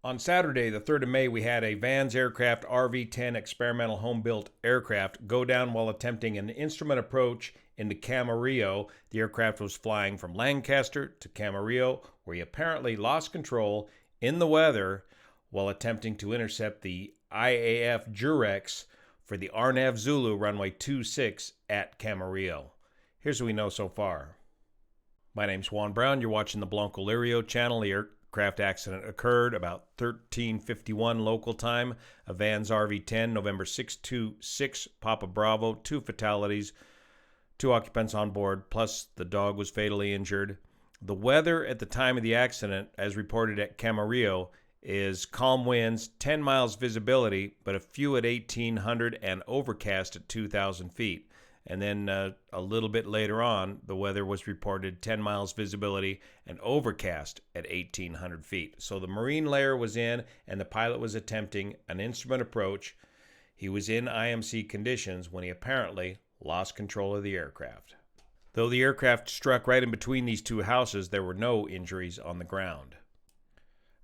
On Saturday, the 3rd of May, we had a Vans Aircraft RV-10 experimental home-built aircraft go down while attempting an instrument approach into Camarillo. The aircraft was flying from Lancaster to Camarillo, where he apparently lost control in the weather while attempting to intercept the IAF Jurex for the RNAV Zulu runway 26 at Camarillo. Here's what we know so far. My name's Juan Brown. You're watching the BLANCOLIRIO channel. The aircraft accident occurred about 13:51 local time. A Vans RV-10, November 626, Papa Bravo. 2 fatalities, 2 occupants on board, plus the dog was fatally injured. The weather at the time of the accident, as reported at Camarillo, is calm winds, 10 miles visibility, but a few at 1,800 and overcast at 2,000 feet. And then a little bit later on, the weather was reported 10 miles visibility and overcast at 1,800 feet. So the marine layer was in, and the pilot was attempting an instrument approach. He was in IMC conditions when he apparently lost control of the aircraft. Though the aircraft struck right in between these two houses, there were no injuries on the ground.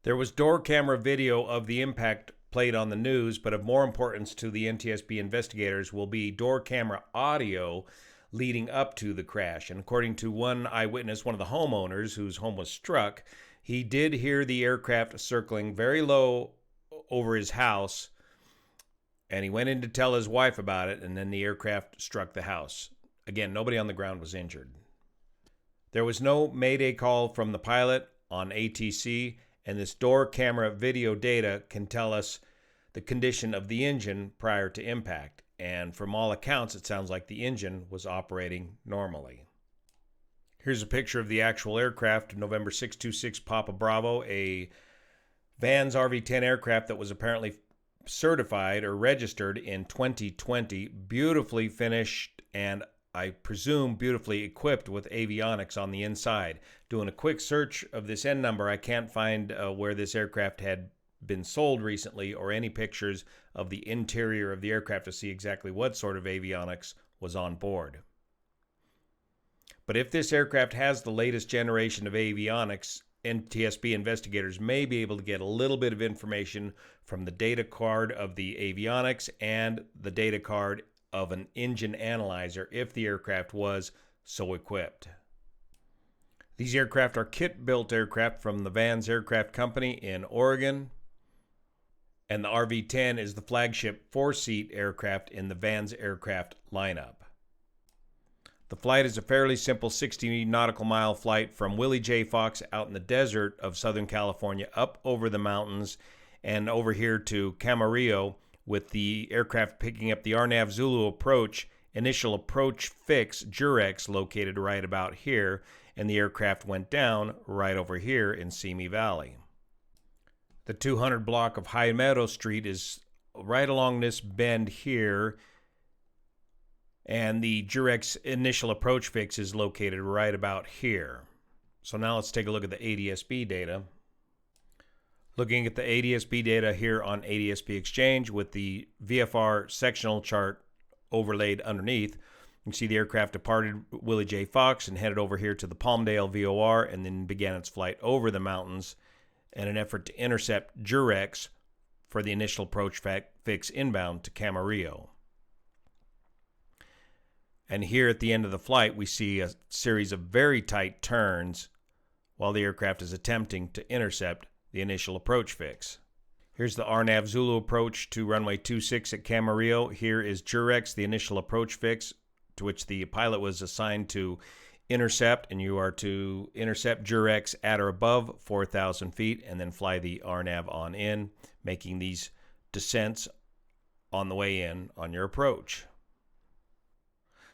There was door camera video of the impact played on the news, but of more importance to the NTSB investigators will be door camera audio leading up to the crash. And according to one eyewitness, one of the homeowners whose home was struck, he did hear the aircraft circling very low over his house, and he went in to tell his wife about it, and then the aircraft struck the house. Again, nobody on the ground was injured. There was no mayday call from the pilot on ATC, and this door camera video data can tell us the condition of the engine prior to impact. And from all accounts, it sounds like the engine was operating normally. Here's a picture of the actual aircraft, November 626 Papa Bravo, a Vans RV-10 aircraft that was apparently certified or registered in 2020, beautifully finished and I presume beautifully equipped with avionics on the inside. Doing a quick search of this N number, I can't find where this aircraft had been sold recently or any pictures of the interior of the aircraft to see exactly what sort of avionics was on board. But if this aircraft has the latest generation of avionics, NTSB investigators may be able to get a little bit of information from the data card of the avionics and the data card of an engine analyzer if the aircraft was so equipped. These aircraft are kit-built aircraft from the Vans Aircraft Company in Oregon, and the RV-10 is the flagship 4-seat aircraft in the Vans aircraft lineup. The flight is a fairly simple 60 nautical mile flight from Willie J. Fox out in the desert of Southern California up over the mountains and over here to Camarillo, with the aircraft picking up the RNAV Zulu approach, initial approach fix Jurex located right about here, and the aircraft went down right over here in Simi Valley. The 200 block of High Meadow Street is right along this bend here, and the Jurex initial approach fix is located right about here. So now let's take a look at the ADSB data. Looking at the ADSB data here on ADSB Exchange with the VFR sectional chart overlaid underneath, you can see the aircraft departed Willie J. Fox and headed over here to the Palmdale VOR and then began its flight over the mountains in an effort to intercept Jurex for the initial approach fix inbound to Camarillo. And here at the end of the flight, we see a series of very tight turns while the aircraft is attempting to intercept the initial approach fix. Here's the RNAV Zulu approach to runway 26 at Camarillo. Here is Jurex, the initial approach fix, to which the pilot was assigned to intercept, and you are to intercept Jurex at or above 4,000 feet and then fly the RNAV on in, making these descents on the way in on your approach.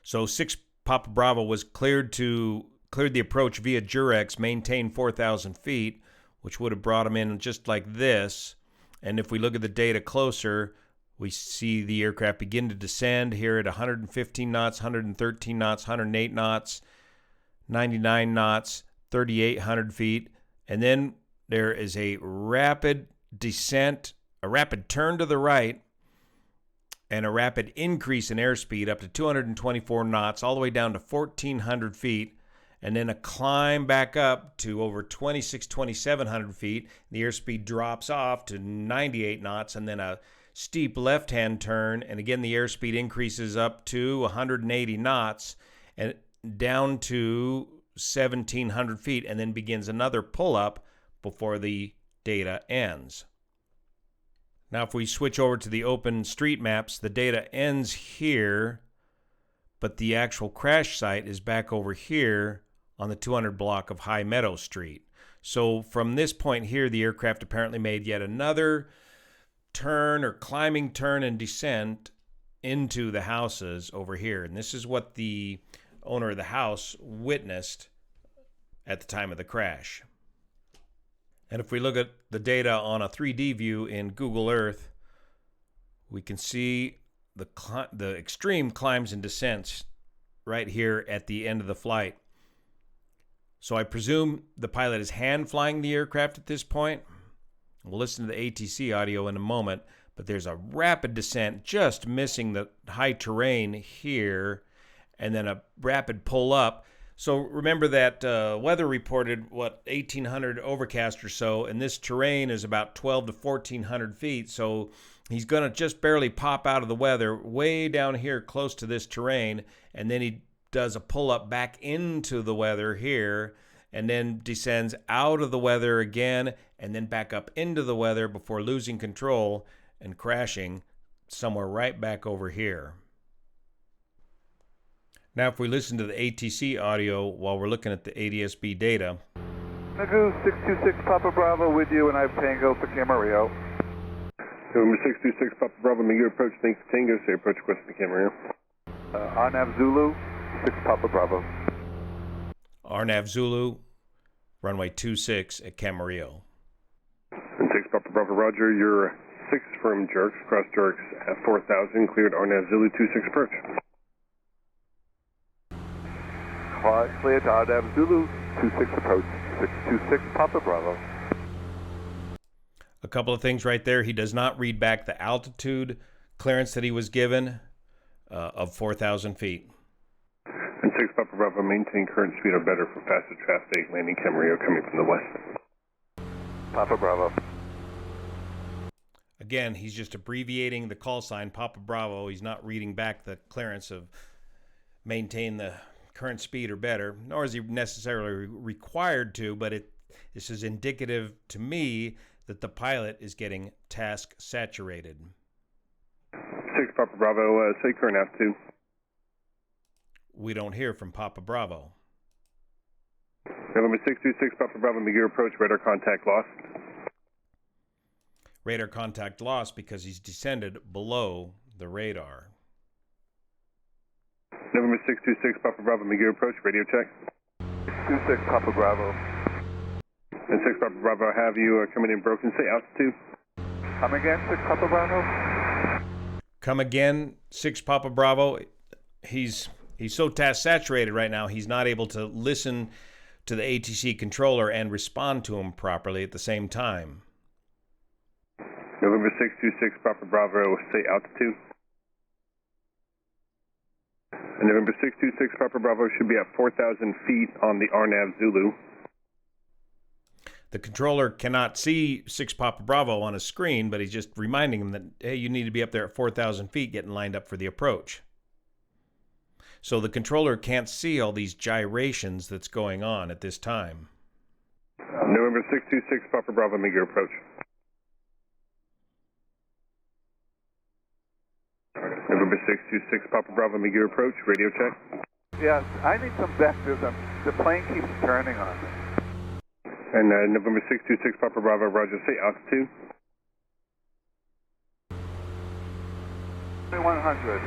So 6 Papa Bravo was cleared the approach via Jurex, maintain 4,000 feet, which would have brought them in just like this. And if we look at the data closer, we see the aircraft begin to descend here at 115 knots, 113 knots, 108 knots, 99 knots, 3,800 feet. And then there is a rapid descent, a rapid turn to the right, and a rapid increase in airspeed up to 224 knots, all the way down to 1,400 feet. and then a climb back up to over 2,700 feet. The airspeed drops off to 98 knots, and then a steep left-hand turn, and again the airspeed increases up to 180 knots and down to 1,700 feet, and then begins another pull-up before the data ends. Now if we switch over to the open street maps, the data ends here, but the actual crash site is back over here on the 200 block of High Meadow Street. So from this point here, the aircraft apparently made yet another turn or climbing turn and descent into the houses over here. And this is what the owner of the house witnessed at the time of the crash. And if we look at the data on a 3D view in Google Earth, we can see the extreme climbs and descents right here at the end of the flight. So I presume the pilot is hand flying the aircraft at this point. We'll listen to the ATC audio in a moment, but there's a rapid descent, just missing the high terrain here, and then a rapid pull up. So remember that weather reported, 1,800 overcast or so, and this terrain is about 1,200 to 1,400 feet. So he's going to just barely pop out of the weather way down here close to this terrain, and then he does a pull up back into the weather here, and then descends out of the weather again, and then back up into the weather before losing control and crashing somewhere right back over here. Now if we listen to the ATC audio while we're looking at the ADSB data. Nagu 626 Papa Bravo with you, and I have Tango for Camarillo. November 626 Papa Bravo, make your approach, thanks for Tango, say approach request to Camarillo. Arnav Zulu, 6 Papa Bravo. Arnav Zulu, runway 26 at Camarillo. And 6 Papa Bravo, roger, your 6 firm jerks, cross jerks at 4,000, cleared Arnav Zulu 26 approach. Cleared Arnav Zulu 26 approach, 626 Papa Bravo. A couple of things right there. He does not read back the altitude clearance that he was given of 4,000 feet. And 6 Papa Bravo, maintain current speed or better for faster traffic, landing Camarillo coming from the west. Papa Bravo. Again, he's just abbreviating the call sign, Papa Bravo. He's not reading back the clearance of maintain the current speed or better, nor is he necessarily required to, but this is indicative to me that the pilot is getting task saturated. 6 Papa Bravo, say current altitude. We don't hear from Papa Bravo. November 626 Papa Bravo, make your approach, radar contact lost. Radar contact lost because he's descended below the radar. November 626 Papa Bravo, make your approach, radio check. 26 Papa Bravo. And 6 Papa Bravo, have you coming in broken, say altitude. Come again, 6 Papa Bravo. Come again, 6 Papa Bravo. He's so task saturated right now, he's not able to listen to the ATC controller and respond to him properly at the same time. November 626 Papa Bravo, say altitude. And November 626 Papa Bravo should be at 4,000 feet on the Arnav Zulu. The controller cannot see 6 Papa Bravo on a screen, but he's just reminding him that, hey, you need to be up there at 4,000 feet getting lined up for the approach. So the controller can't see all these gyrations that's going on at this time. November 626 Papa Bravo, make your approach. November 626 Papa Bravo, make your approach, radio check. Yes, I need some vectors. The plane keeps turning on me. And November 626 Papa Bravo, roger, say altitude. 2100.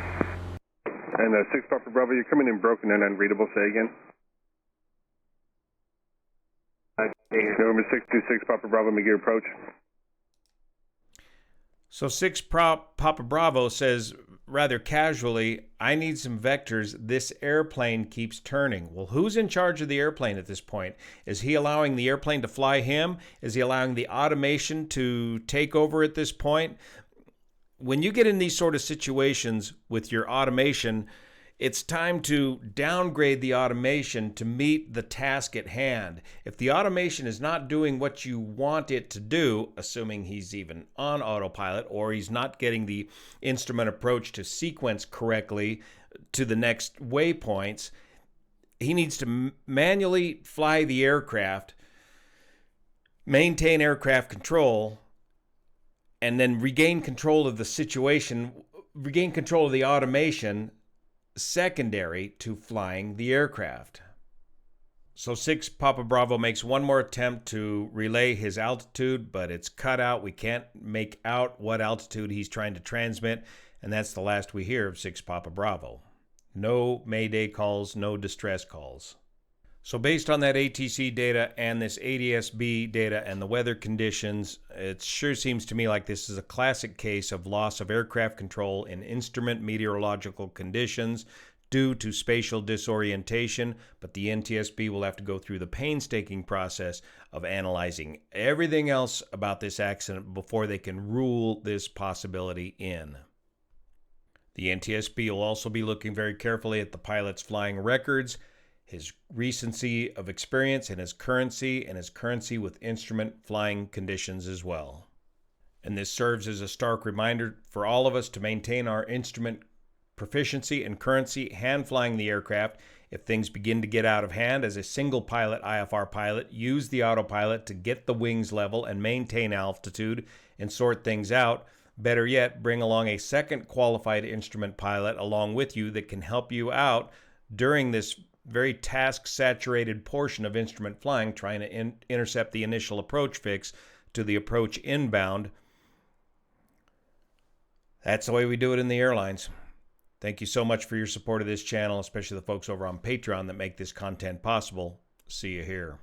And 6 Papa Bravo, you're coming in broken and unreadable, say again. November 626 Papa Bravo, make your approach. So 6 Papa Bravo says rather casually, I need some vectors. This airplane keeps turning. Well, who's in charge of the airplane at this point? Is he allowing the airplane to fly him? Is he allowing the automation to take over at this point? When you get in these sort of situations with your automation, It's time to downgrade the automation to meet the task at hand. If the automation is not doing what you want it to do, assuming he's even on autopilot, or he's not getting the instrument approach to sequence correctly to the next waypoints, he needs to manually fly the aircraft, maintain aircraft control, and then regain control of the situation, regain control of the automation secondary to flying the aircraft. So 6 Papa Bravo makes one more attempt to relay his altitude, but it's cut out. We can't make out what altitude he's trying to transmit, and that's the last we hear of 6 Papa Bravo. No mayday calls, no distress calls. So based on that ATC data and this ADSB data and the weather conditions, it sure seems to me like this is a classic case of loss of aircraft control in instrument meteorological conditions due to spatial disorientation, but the NTSB will have to go through the painstaking process of analyzing everything else about this accident before they can rule this possibility in. The NTSB will also be looking very carefully at the pilot's flying records, his recency of experience, and his currency with instrument flying conditions as well. And this serves as a stark reminder for all of us to maintain our instrument proficiency and currency hand flying the aircraft. If things begin to get out of hand, as a single pilot IFR pilot, use the autopilot to get the wings level and maintain altitude and sort things out. Better yet, bring along a second qualified instrument pilot along with you that can help you out during this very task-saturated portion of instrument flying, trying to intercept the initial approach fix to the approach inbound. That's the way we do it in the airlines. Thank you so much for your support of this channel, especially the folks over on Patreon that make this content possible. See you here.